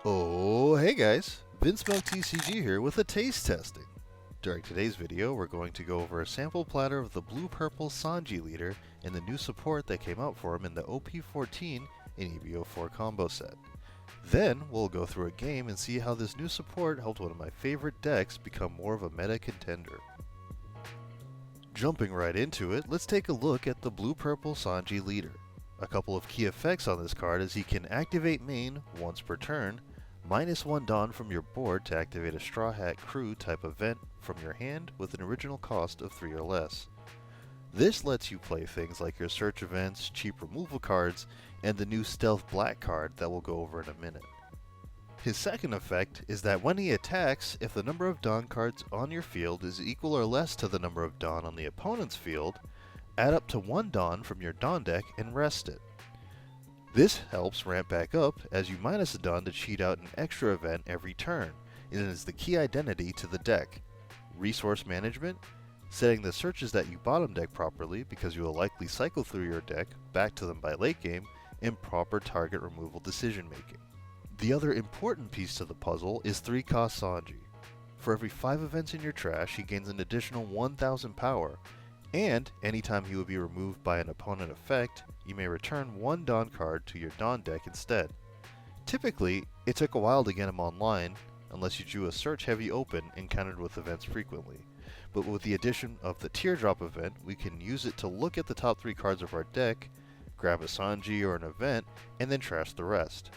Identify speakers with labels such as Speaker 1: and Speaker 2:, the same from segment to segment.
Speaker 1: Oh, hey guys, Vince Milk TCG here with a taste testing. During today's video, we're going to go over a sample platter of the Blue Purple Sanji leader and the new support that came out for him in the OP14 and EVO4 combo set. Then, we'll go through a game and see how this new support helped one of my favorite decks become more of a meta contender. Jumping right into it, let's take a look at the Blue Purple Sanji leader. A couple of key effects on this card is he can activate main once per turn, -1 Dawn from your board to activate a Straw Hat Crew type event from your hand with an original cost of 3 or less. This lets you play things like your search events, cheap removal cards, and the new Stealth Black card that we'll go over in a minute. His second effect is that when he attacks, if the number of Dawn cards on your field is equal or less to the number of Dawn on the opponent's field, add up to 1 Dawn from your Dawn deck and rest it. This helps ramp back up as you minus a Dawn to cheat out an extra event every turn, and is the key identity to the deck. Resource management, setting the searches that you bottom deck properly because you will likely cycle through your deck back to them by late game, and proper target removal decision making. The other important piece to the puzzle is 3-cost Sanji. For every 5 events in your trash, he gains an additional 1000 power, and anytime he will be removed by an opponent effect, you may return 1 Dawn card to your Dawn deck instead. Typically, it took a while to get him online, unless you drew a search heavy open encountered with events frequently. But with the addition of the Teardrop event, we can use it to look at the top 3 cards of our deck, grab a Sanji or an event, and then trash the rest.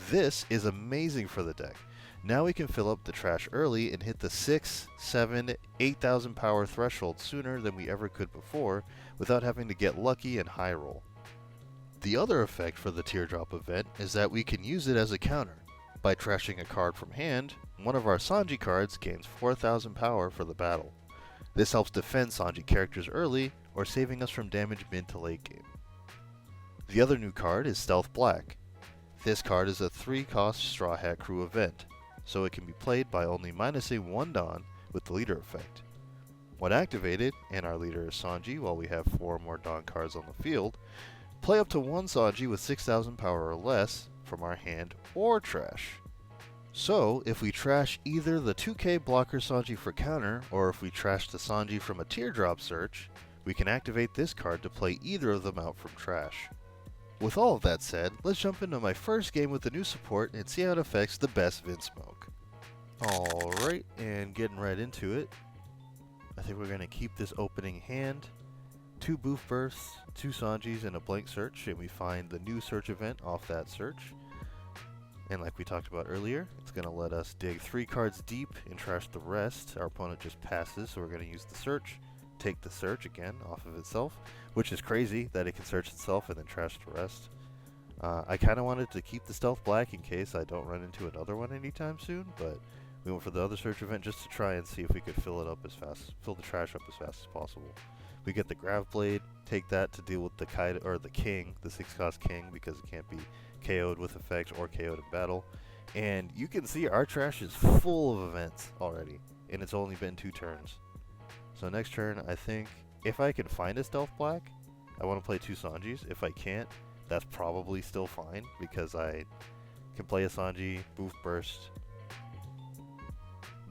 Speaker 1: This is amazing for the deck. Now we can fill up the trash early and hit the 6, 7, 8,000 power threshold sooner than we ever could before without having to get lucky and high roll. The other effect for the Teardrop event is that we can use it as a counter. By trashing a card from hand, one of our Sanji cards gains 4,000 power for the battle. This helps defend Sanji characters early or saving us from damage mid to late game. The other new card is Stealth Black. This card is a 3-cost Straw Hat Crew event, so it can be played by only -1 Dawn with the leader effect. When activated, and our leader is Sanji while we have 4 more Dawn cards on the field, play up to 1 Sanji with 6,000 power or less from our hand or trash. So, if we trash either the 2k blocker Sanji for counter, or if we trash the Sanji from a Teardrop search, we can activate this card to play either of them out from trash. With all of that said, let's jump into my first game with the new support and see how it affects the best Vince Milk. Alright, and getting right into it, I think we're going to keep this opening hand. 2 Boof Bursts, 2 Sanjis, and a blank search, and we find the new search event off that search. And like we talked about earlier, it's going to let us dig 3 cards deep and trash the rest. Our opponent just passes, so we're going to use the search. Take the search again off of itself, which is crazy that it can search itself and then trash the rest. I kind of wanted to keep the Stealth Black in case I don't run into another one anytime soon, but we went for the other search event just to try and see if we could fill the trash up as fast as possible. We get the Grav Blade, take that to deal with the Kaido, or the King, the 6-cost King, because it can't be KO'd with effects or KO'd in battle. And you can see our trash is full of events already, and it's only been 2 turns. So next turn, I think, if I can find a Stealth Black, I want to play 2 Sanjis. If I can't, that's probably still fine, because I can play a Sanji, Boof Burst.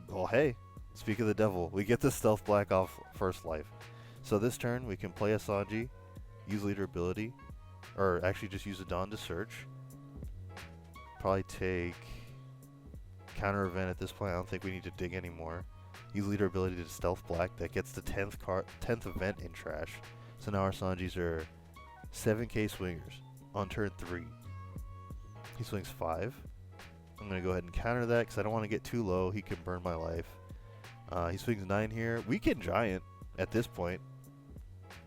Speaker 1: Well, hey, speak of the devil, we get the Stealth Black off first life. So this turn, we can play a Sanji, use leader ability, or actually just use a Dawn to search. Probably take counter event at this point. I don't think we need to dig anymore. Use leader ability to Stealth Black. That gets the 10th event in trash. So now our Sanjis are 7k swingers on turn 3. He swings 5. I'm going to go ahead and counter that because I don't want to get too low. He can burn my life. He swings 9 here. We can Giant at this point.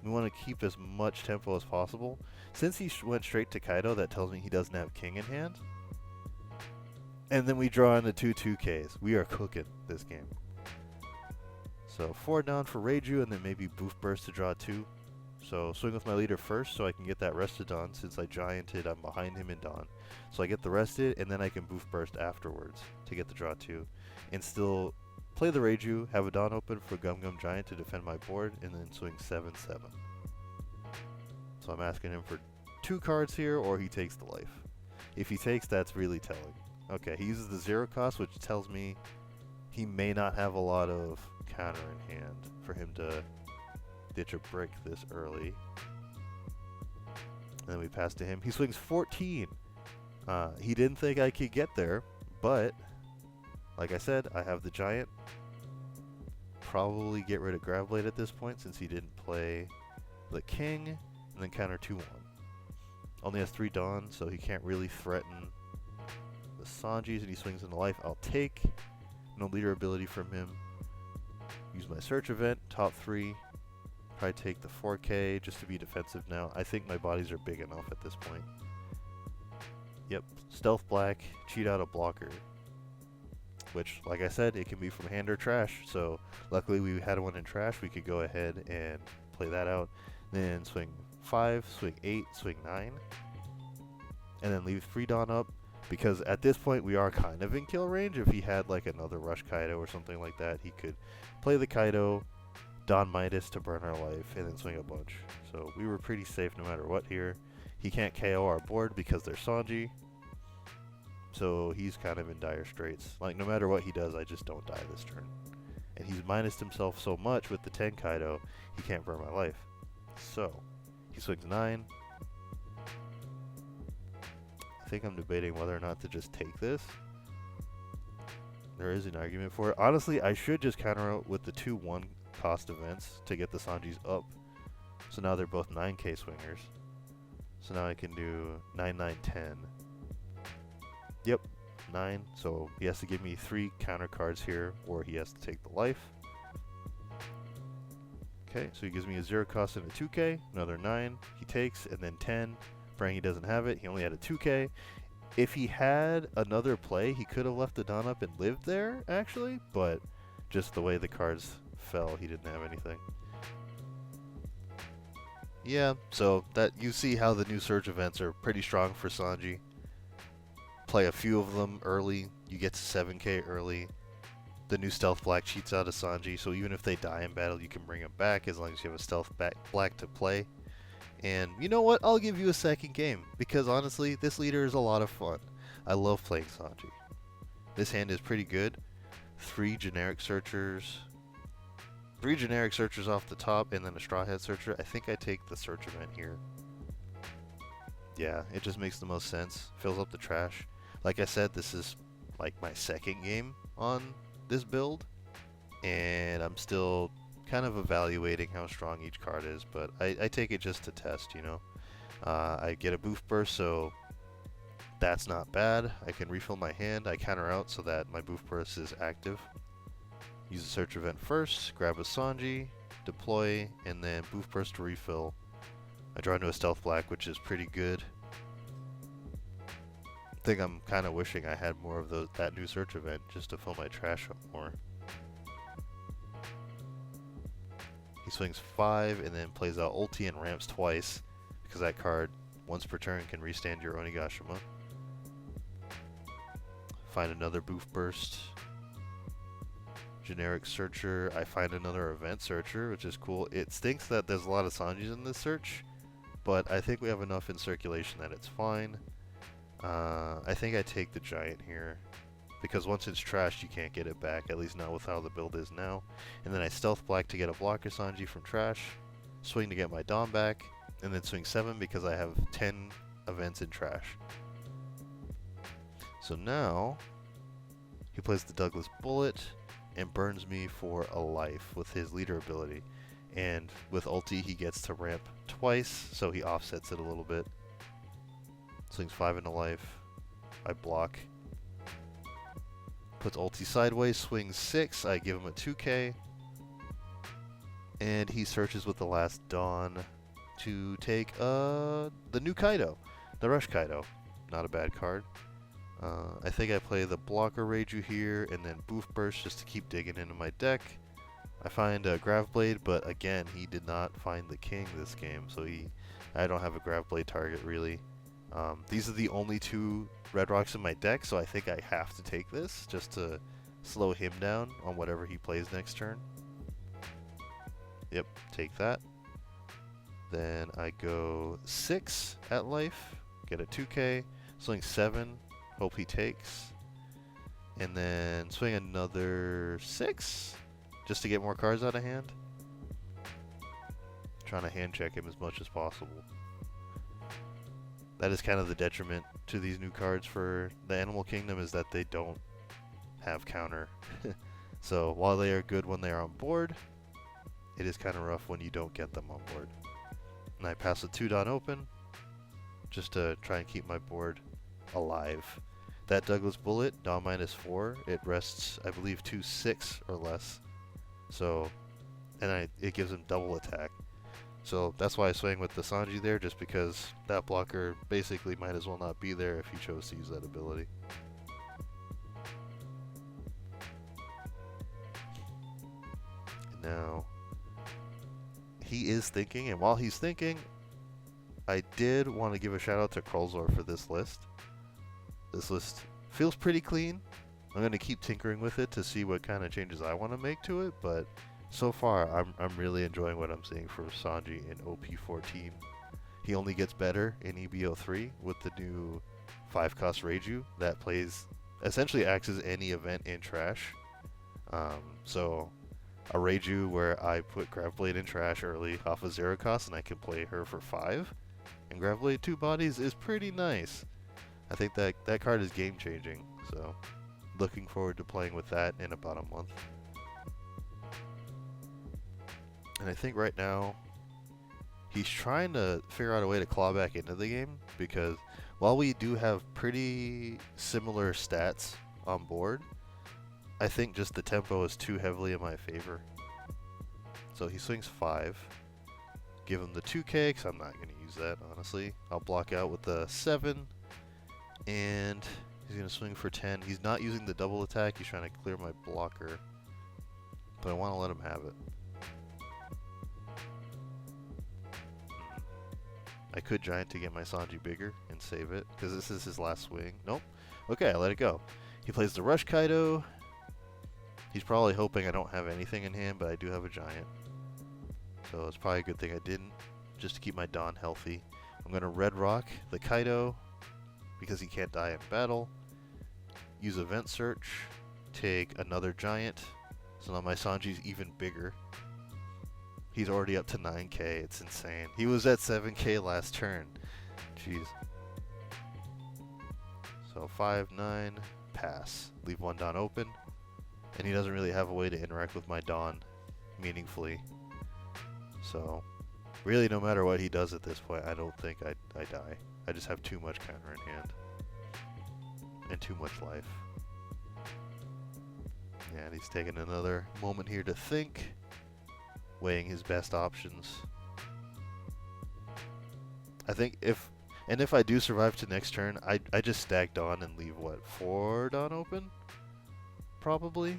Speaker 1: We want to keep as much tempo as possible. Since he went straight to Kaido, that tells me he doesn't have King in hand. And then we draw into 2 2Ks. We are cooking this game. So 4 down for Reiju, and then maybe Boof Burst to draw 2. So swing with my leader first so I can get that rested Dawn. Since I Gianted, I'm behind him in Dawn. So I get the rested, and then I can Boof Burst afterwards to get the draw 2. And still play the Reiju, have a Dawn open for Gum Gum Giant to defend my board, and then swing 7/7. So I'm asking him for 2 cards here, or he takes the life. If he takes, that's really telling. Okay, he uses the 0 cost, which tells me he may not have a lot of counter in hand for him to ditch a brick this early. And then we pass to him. He swings 14. He didn't think I could get there, but like I said, I have the Giant. Probably get rid of Graveblade at this point since he didn't play the King, and then counter 2-1. Only has 3 Dawn, so he can't really threaten the Sanjis, and he swings into life. I'll take. No leader ability from him. Use my search event, top 3. Probably take the 4K just to be defensive now. I think my bodies are big enough at this point. Yep, Stealth Black, cheat out a blocker. Which, like I said, it can be from hand or trash. So, luckily we had one in trash. We could go ahead and play that out. Then swing 5, swing 8, swing 9. And then leave 3 Dawn up. Because at this point we are kind of in kill range. If he had like another Rush Kaido or something like that, he could play the Kaido, Dawn Midas to burn our life, and then swing a bunch. So we were pretty safe no matter what here. He can't KO our board because they're Sanji. So he's kind of in dire straits. Like no matter what he does, I just don't die this turn. And he's minused himself so much with the 10 Kaido, he can't burn my life. So he swings 9. I think I'm debating whether or not to just take this. There is an argument for it. Honestly, I should just counter out with the 2 1 cost events to get the Sanjis up. So now they're both 9k swingers. So now I can do 9, 9, 10. Yep, 9. So he has to give me 3 counter cards here, or he has to take the life. Okay, so he gives me a 0 cost and a 2k, another 9. He takes, and then 10. Praying he doesn't have it. He only had a 2k. If he had another play, he could have left the Dawn up and lived there, actually, but just the way the cards fell, he didn't have anything. Yeah, so that you see how the new Surge events are pretty strong for Sanji. Play a few of them early, you get to 7k early. The new Stealth Black cheats out of Sanji, so even if they die in battle, you can bring them back as long as you have a Stealth Black to play. And you know what? I'll give you a second game, because honestly, this leader is a lot of fun. I love playing Sanji. This hand is pretty good. 3 generic searchers. 3 generic searchers off the top, and then a Straw Hat searcher. I think I take the search event here. Yeah, it just makes the most sense. Fills up the trash. Like I said, this is like my second game on this build, and I'm still kind of evaluating how strong each card is, but I take it just to test, you know. I get a boof burst, so that's not bad. I can refill my hand. I counter out so that my boof burst is active. Use the search event first, grab a Sanji, deploy, and then boof burst to refill. I draw into a Stealth Black, which is pretty good. I think I'm kind of wishing I had more of that new search event just to fill my trash up more. He swings 5 and then plays out ulti and ramps twice, because that card, once per turn, can restand your Onigashima. Find another boof burst. Generic searcher. I find another event searcher, which is cool. It stinks that there's a lot of Sanjis in this search, but I think we have enough in circulation that it's fine. I think I take the Giant here, because once it's trashed, you can't get it back, at least not with how the build is now. And then I Stealth Black to get a blocker Sanji from trash, swing to get my Dawn back, and then swing 7 because I have 10 events in trash. So now, he plays the Douglas Bullet and burns me for a life with his leader ability. And with ulti, he gets to ramp twice, so he offsets it a little bit. Swings 5 into life. I block. Puts ulti sideways, swings 6. I give him a 2k. And he searches with the last Dawn to take the new Kaido. The Rush Kaido. Not a bad card. I think I play the blocker Reiju here and then Boof Burst just to keep digging into my deck. I find a Graveblade, but again, he did not find the king this game, so I don't have a Graveblade target really. These are the only 2 red rocks in my deck, so I think I have to take this just to slow him down on whatever he plays next turn. Yep, take that. Then I go 6 at life, get a 2k, swing 7, hope he takes, and then swing another 6 just to get more cards out of hand. Trying to hand check him as much as possible. That is kind of the detriment to these new cards for the Animal Kingdom, is that they don't have counter. So while they are good when they are on board, it is kind of rough when you don't get them on board. And I pass a 2-Don open just to try and keep my board alive. That Douglas Bullet, Don -4, it rests, I believe, 2/6 or less. So, and it gives him double attack. So that's why I swing with the Sanji there, just because that blocker basically might as well not be there if he chose to use that ability. Now, he is thinking, and while he's thinking, I did want to give a shout out to Krulzor for this list. This list feels pretty clean. I'm going to keep tinkering with it to see what kind of changes I want to make to it, but so far I'm really enjoying what I'm seeing for Sanji in OP14. He only gets better in EBO3 with the new 5-cost Reiju that plays, essentially acts as any event in trash. So a Reiju where I put Graveblade in trash early off of 0 cost and I can play her for 5, and Graveblade 2 bodies is pretty nice. I think that card is game changing, so looking forward to playing with that in about a month. And I think right now he's trying to figure out a way to claw back into the game, because while we do have pretty similar stats on board, I think just the tempo is too heavily in my favor. So he swings 5. Give him the 2k, because I'm not going to use that, honestly. I'll block out with the 7. And he's going to swing for 10. He's not using the double attack. He's trying to clear my blocker. But I want to let him have it. I could Giant to get my Sanji bigger and save it, because this is his last swing. Nope. Okay, I let it go. He plays the Rush Kaido. He's probably hoping I don't have anything in hand, but I do have a Giant. So it's probably a good thing I didn't, just to keep my Don healthy. I'm going to Red Rock the Kaido, because he can't die in battle. Use Event Search. Take another Giant. So now my Sanji's even bigger. He's already up to 9k. It's insane. He was at 7k last turn. Jeez. So 5, 9, pass. Leave one Don open. And he doesn't really have a way to interact with my Don meaningfully. So, really, no matter what he does at this point, I don't think I die. I just have too much counter in hand. And too much life. Yeah, and he's taking another moment here to think. Weighing his best options. I think if I do survive to next turn, I just stack Don and leave, what, 4 Don open? Probably.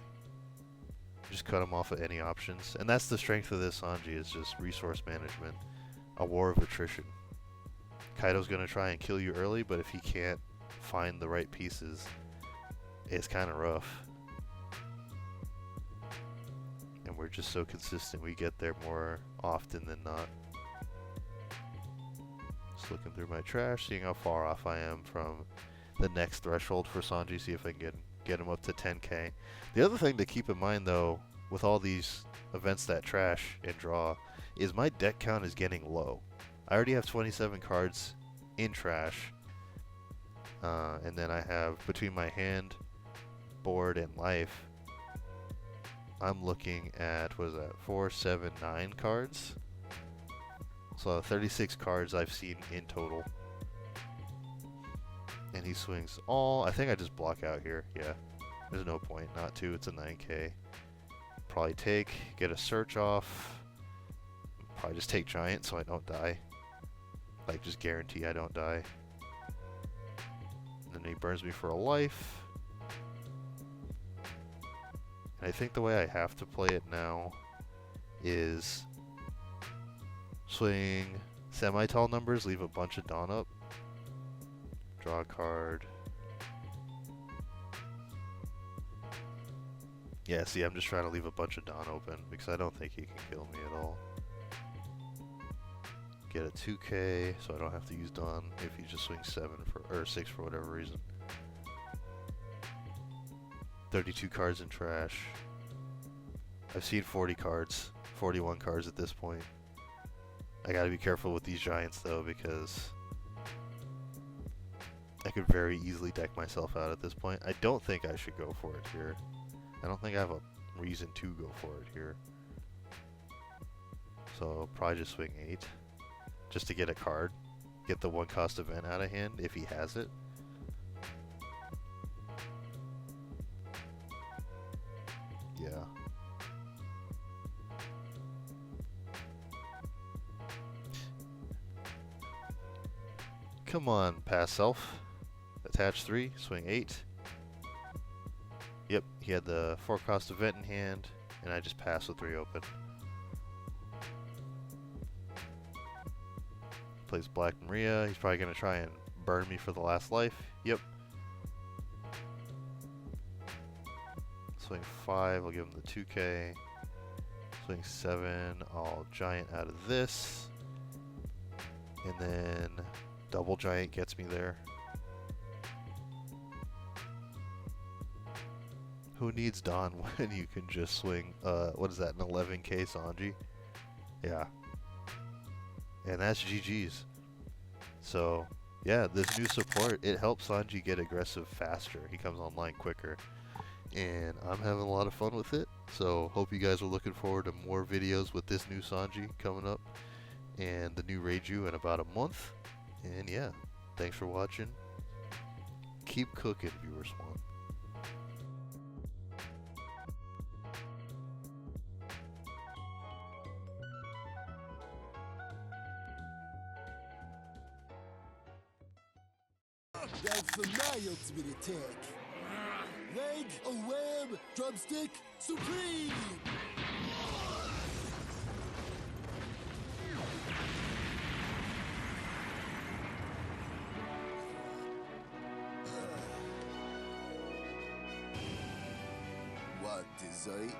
Speaker 1: Just cut him off at any options. And that's the strength of this Sanji, is just resource management. A war of attrition. Kaido's going to try and kill you early, but if he can't find the right pieces, it's kind of rough. And we're just so consistent, we get there more often than not. Just looking through my trash, seeing how far off I am from the next threshold for Sanji, see if I can get him up to 10k. The other thing to keep in mind, though, with all these events that trash and draw, is my deck count is getting low. I already have 27 cards in trash, and then I have, between my hand, board, and life, I'm looking at, what is that, 4, 7, 9 cards? So 36 cards I've seen in total. And he swings all, I think I just block out here, yeah. There's no point not to, it's a 9k. Probably take, get a search off. Probably just take Giant so I don't die. Like, just guarantee I don't die. And then he burns me for a life. And I think the way I have to play it now is swing semi-tall numbers, leave a bunch of Dawn up. Draw a card. Yeah, see, I'm just trying to leave a bunch of Dawn open because I don't think he can kill me at all. Get a 2K so I don't have to use Dawn if he just swings 7 for, or 6 for whatever reason. 32 cards in trash. I've seen 40 cards, 41 cards at this point. I gotta be careful with these giants though because I could very easily deck myself out at this point. I don't think I should go for it here. I don't think I have a reason to go for it here. So I'll probably just swing 8. Just to get a card. Get the 1 cost event out of hand if he has it. Yeah. Come on, pass self. Attach 3, swing 8. Yep, he had the 4 cost event in hand, and I just passed with 3 open. Plays Black Maria. He's probably going to try and burn me for the last life. Yep. Swing 5, I'll give him the 2K. Swing 7, I'll giant out of this. And then double giant gets me there. Who needs Dawn when you can just swing, what is that, an 11K Sanji? Yeah. And that's GG's. So, yeah, this new support, it helps Sanji get aggressive faster. He comes online quicker. And I'm having a lot of fun with it. So, hope you guys are looking forward to more videos with this new Sanji coming up. And the new Reiju in about a month. And yeah, thanks for watching. Keep cooking, viewer Swan.
Speaker 2: That's the my ultimate attack. Leg, a web, drumstick, supreme! What dessert?